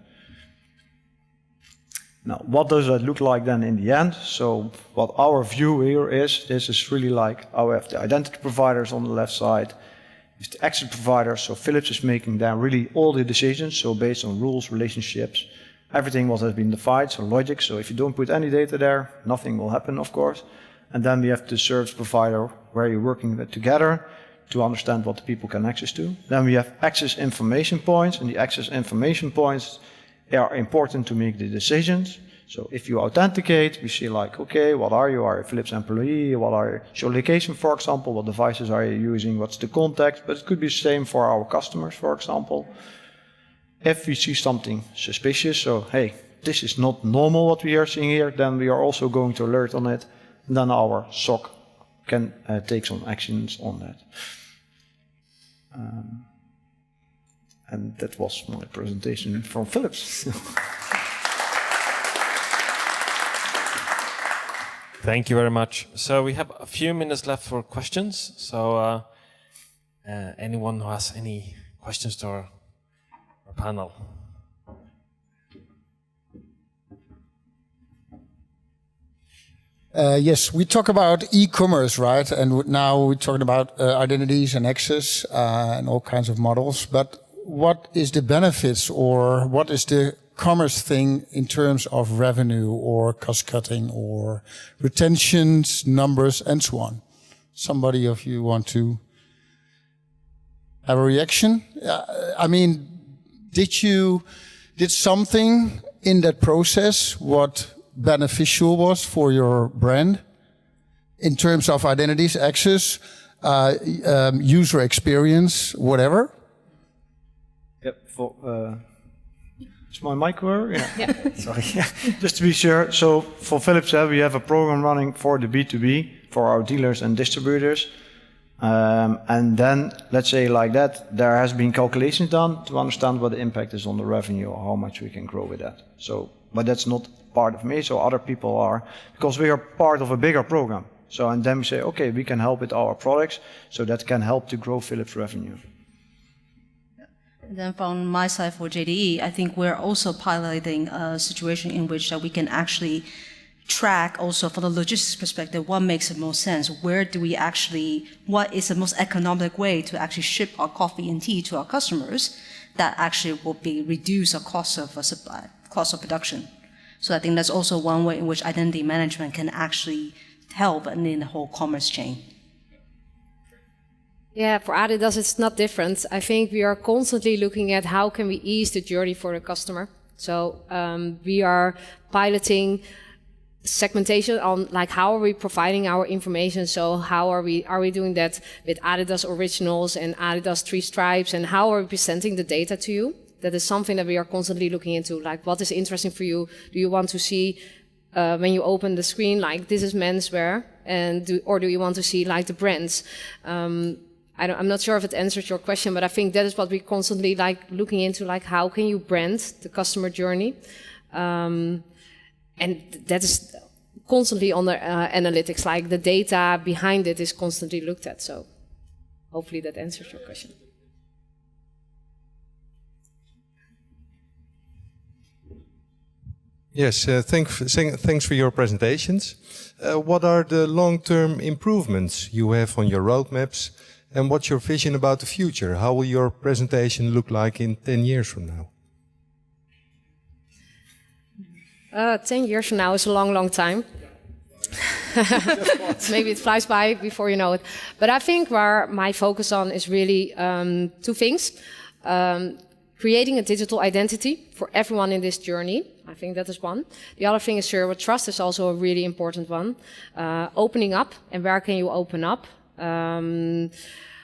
Now, what does that look like then in the end? So what our view here is, this is really like, I have the identity providers on the left side, is the access provider, so Philips is making there really all the decisions, so based on rules, relationships, everything what has been defined, so logic, so if you don't put any data there, nothing will happen, of course. And then we have the service provider, where you're working with together to understand what the people can access to. Then we have access information points, and the access information points are important to make the decisions. So if you authenticate, we see like, okay, what are you? Are you a Philips employee? What are your location, for example? What devices are you using? What's the context? But it could be the same for our customers, for example. If we see something suspicious, so hey, this is not normal what we are seeing here, then we are also going to alert on it. And then our SOC can take some actions on that. And that was my presentation from Philips. Thank you very much. So we have a few minutes left for questions. So anyone who has any questions to our panel? Yes, we talk about e-commerce, right? And now we're talking about identities and access and all kinds of models. But what is the benefits, or what is the commerce thing in terms of revenue or cost cutting or retentions, numbers, and so on? Somebody of you want to have a reaction? I mean, did something in that process what beneficial was for your brand in terms of identities, access, user experience, whatever? Yep. Is my mic working? Yeah. Sorry. Just to be sure. So for Philips, we have a program running for the B2B for our dealers and distributors. And then, let's say like that, there has been calculations done to understand what the impact is on the revenue or how much we can grow with that. So, but that's not part of me, so other people are, because we are part of a bigger program. So, and then we say, okay, we can help with our products, so that can help to grow Philips revenue. And then from my side for JDE, I think we're also piloting a situation in which we can actually track also from the logistics perspective what makes the most sense. Where do we actually, what is the most economic way to actually ship our coffee and tea to our customers that actually will be reduce the cost of supply, cost of production. So I think that's also one way in which identity management can actually help in the whole commerce chain. Yeah, for Adidas it's not different. I think we are constantly looking at how can we ease the journey for the customer. So we are piloting segmentation on like how are we providing our information. So how are we doing that with Adidas Originals and Adidas 3 Stripes, and how are we presenting the data to you? That is something that we are constantly looking into. Like, what is interesting for you? Do you want to see when you open the screen, like this is menswear, and do you want to see like the brands? I'm not sure if it answers your question, but I think that is what we constantly like looking into, like how can you brand the customer journey? And that is constantly on the analytics, like the data behind it is constantly looked at. So hopefully that answers your question. Yes, thanks for your presentations. What are the long-term improvements you have on your roadmaps, and what's your vision about the future? How will your presentation look like in 10 years from now? 10 years from now is a long, long time. Maybe it flies by before you know it. But I think where my focus on is really two things. Creating a digital identity for everyone in this journey. I think that is one. The other thing is zero trust is also a really important one. Opening up, and where can you open up?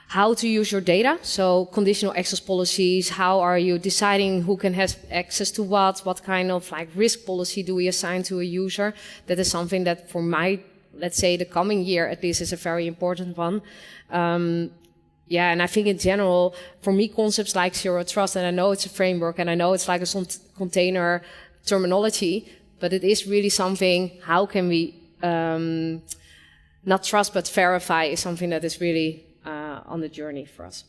How to use your data. So conditional access policies. How are you deciding who can have access to what kind of like risk policy do we assign to a user? That is something that for my, let's say the coming year at least, is a very important one. Yeah, and I think in general, for me, concepts like zero trust, and I know it's a framework, and I know it's like a container terminology, but it is really something, how can we not trust but verify is something that is really on the journey for us.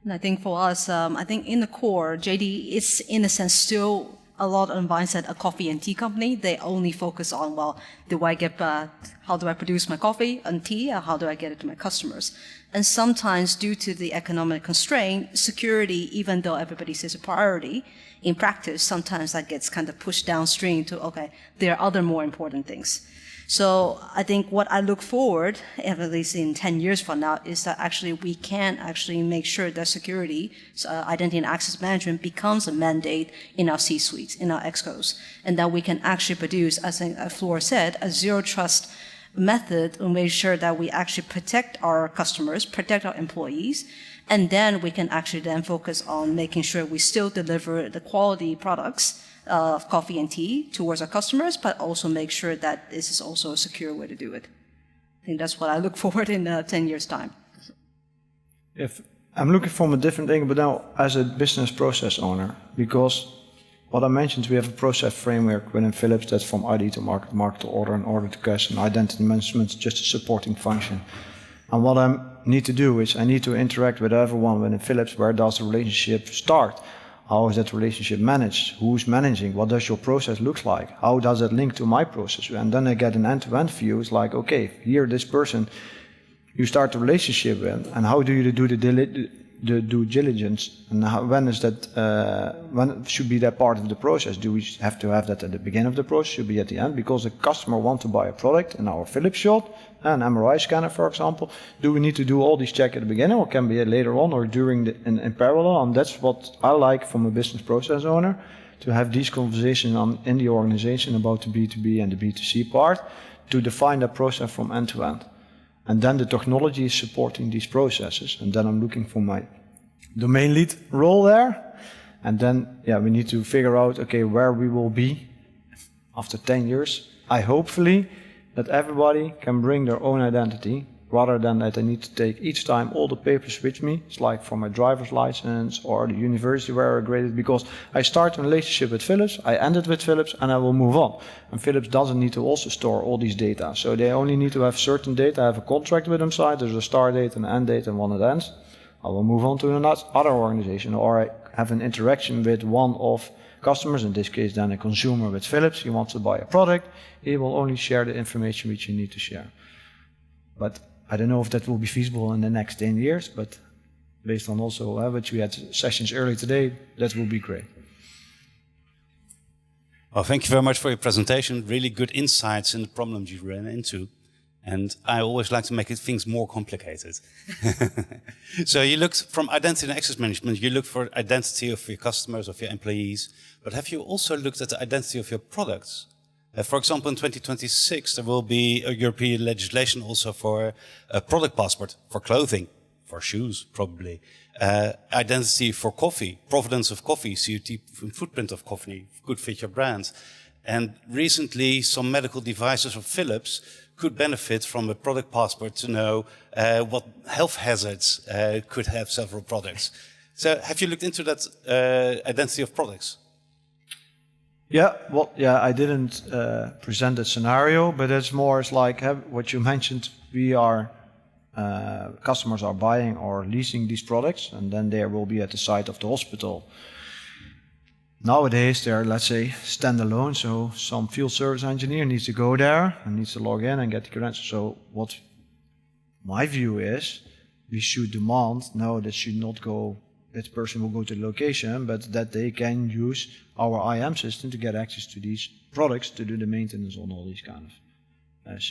And I think for us, I think in the core, JD is in a sense still a lot of mindset a coffee and tea company. They only focus on, well, how do I produce my coffee and tea, or how do I get it to my customers? And sometimes due to the economic constraint, security, even though everybody says a priority, in practice, sometimes that gets kind of pushed downstream to, okay, there are other more important things. So I think what I look forward, at least in 10 years from now, is that actually we can actually make sure that security, identity and access management becomes a mandate in our C-suites, in our excos, and that we can actually produce, as Floor said, a zero trust method to make sure that we actually protect our customers, protect our employees, and then we can actually then focus on making sure we still deliver the quality products of coffee and tea towards our customers, but also make sure that this is also a secure way to do it. I think that's what I look forward in 10 years' time. If I'm looking from a different angle, but now as a business process owner, because what I mentioned, we have a process framework within Philips that's from ID to market, market to order, and order to cash, and identity management is just a supporting function. And what I need to do is I need to interact with everyone within Philips. Where does the relationship start? How is that relationship managed? Who's managing? What does your process look like? How does it link to my process? And then I get an end-to-end view. It's like, okay, here this person you start the relationship with, and how do you do the due diligence, and when is that? When should be that part of the process? Do we have to have that at the beginning of the process? Should be at the end? Because the customer wants to buy a product in our Philips shop, an MRI scanner, for example. Do we need to do all these checks at the beginning, or can be later on, or during in parallel? And that's what I like from a business process owner, to have these conversations in the organization about the B2B and the B2C part, to define that process from end to end. And then the technology is supporting these processes. And then I'm looking for my domain lead role there. And then, yeah, we need to figure out, okay, where we will be after 10 years. I hopefully that everybody can bring their own identity, rather than that I need to take each time all the papers with me. It's like for my driver's license or the university where I graded, because I start a relationship with Philips, I end it with Philips, and I will move on. And Philips doesn't need to also store all these data. So they only need to have certain data. I have a contract with them side, there's a start date and an end date, and when it ends, I will move on to another organization, or I have an interaction with one of customers, in this case then a consumer with Philips. He wants to buy a product, he will only share the information which you need to share. But I don't know if that will be feasible in the next 10 years, but based on also which we had sessions earlier today, that will be great. Well, thank you very much for your presentation. Really good insights in the problems you ran into. And I always like to make things more complicated. So you looked from identity and access management, you looked for identity of your customers, of your employees, but have you also looked at the identity of your products? For example, in 2026, there will be a European legislation also for a product passport for clothing, for shoes, probably. Identity for coffee, provenance of coffee, CO2 footprint of coffee, could fit your brand. And recently, some medical devices from Philips could benefit from a product passport to know what health hazards could have several products. So have you looked into that identity of products? Yeah, well, yeah, I didn't present that scenario, but it's more it's like what you mentioned. We are customers are buying or leasing these products, and then they will be at the site of the hospital. Nowadays, they're, let's say, standalone, so some field service engineer needs to go there and needs to log in and get the credentials. So what my view is, we should demand, no, that should not go, that person will go to the location, but that they can use our IM system to get access to these products to do the maintenance on all these kind of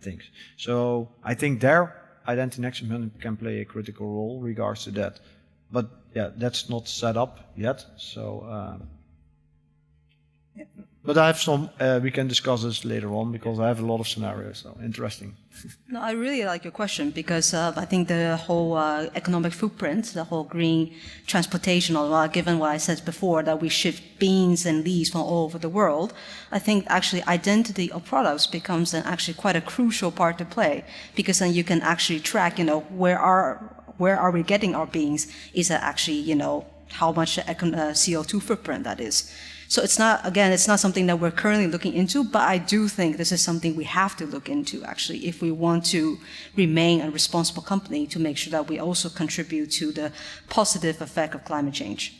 things. So I think their identity and access management can play a critical role regards to that. But yeah, that's not set up yet. So, but I have some. We can discuss this later on because I have a lot of scenarios. So interesting. No, I really like your question because I think the whole economic footprint, the whole green transportation, given what I said before, that we ship beans and leaves from all over the world, I think actually identity of products becomes actually quite a crucial part to play, because then you can actually track, where are we getting our beans? Is that actually, how much CO2 footprint that is? So it's not something that we're currently looking into, but I do think this is something we have to look into, actually, if we want to remain a responsible company, to make sure that we also contribute to the positive effect of climate change.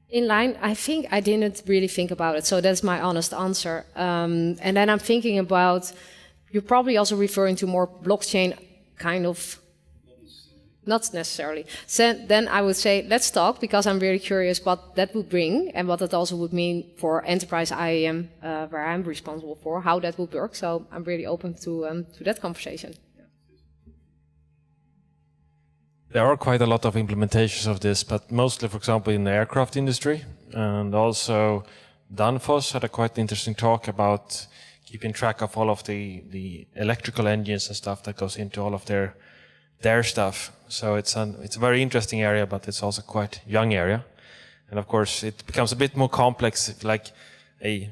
In line, I think I didn't really think about it, so that's my honest answer. And then I'm thinking about, you're probably also referring to more blockchain kind of. Not necessarily. So then I would say, let's talk, because I'm very curious what that would bring and what that also would mean for enterprise IAM, where I'm responsible for, how that would work. So I'm really open to that conversation. There are quite a lot of implementations of this, but mostly, for example, in the aircraft industry. And also Danfoss had a quite interesting talk about keeping track of all of the electrical engines and stuff that goes into all of their stuff. So it's a very interesting area, but it's also quite young area. And of course, it becomes a bit more complex. If like a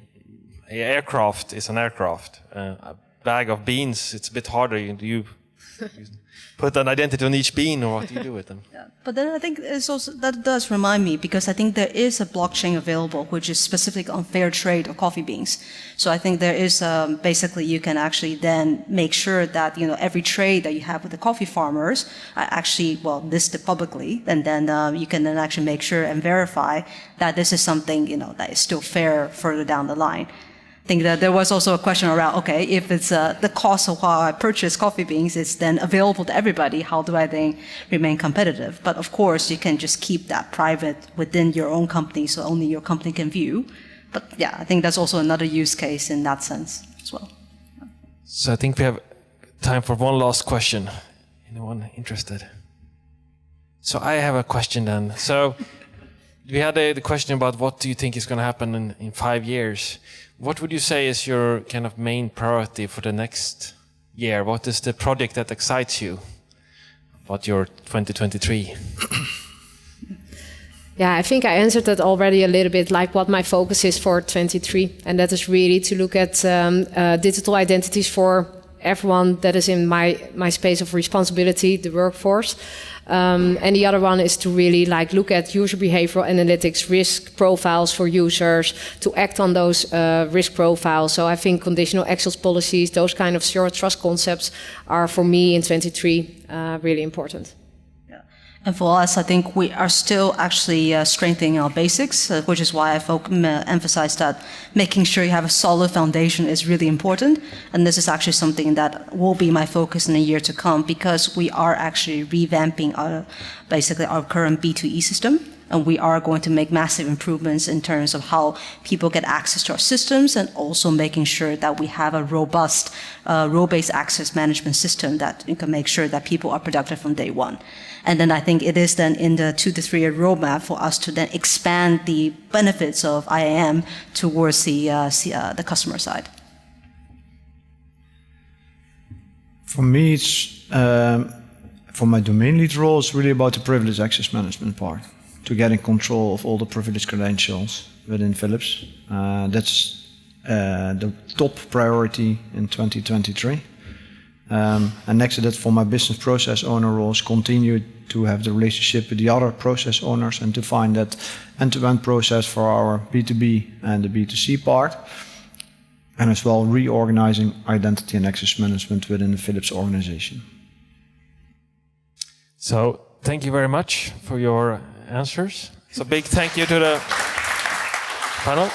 aircraft is an aircraft. A bag of beans, it's a bit harder. You put an identity on each bean, or what do you do with them? Yeah. But then I think it's also, that does remind me, because I think there is a blockchain available which is specific on fair trade of coffee beans. So I think there is basically you can actually then make sure that every trade that you have with the coffee farmers are actually listed publicly, and then you can then actually make sure and verify that this is something that is still fair further down the line. I think that there was also a question around, okay, if it's the cost of how I purchase coffee beans is then available to everybody, how do I then remain competitive? But of course, you can just keep that private within your own company, so only your company can view. But yeah, I think that's also another use case in that sense as well. So I think we have time for one last question. Anyone interested? So I have a question then. So we had the question about what do you think is going to happen in 5 years? What would you say is your kind of main priority for the next year? What is the project that excites you about your 2023? Yeah, I think I answered that already a little bit, like what my focus is for 23. And that is really to look at digital identities for everyone that is in my space of responsibility, the workforce. And the other one is to really look at user behavioral analytics, risk profiles for users, to act on those risk profiles. So I think conditional access policies, those kind of zero trust concepts are for me in 23 really important. And for us, I think we are still actually strengthening our basics, which is why I emphasize that making sure you have a solid foundation is really important. And this is actually something that will be my focus in the year to come, because we are actually revamping our current B2E system. And we are going to make massive improvements in terms of how people get access to our systems, and also making sure that we have a robust role-based access management system that you can make sure that people are productive from day one. And then I think it is then in the 2 to 3 year roadmap for us to then expand the benefits of IAM towards the customer side. For me, it's for my domain lead role, it's really about the privileged access management part, to get in control of all the privileged credentials within Philips. That's the top priority in 2023. And next to that, for my business process owner roles, continue to have the relationship with the other process owners and to find that end-to-end process for our B2B and the B2C part. And as well, reorganizing identity and access management within the Philips organization. So thank you very much for your answers. So big thank you to the panel.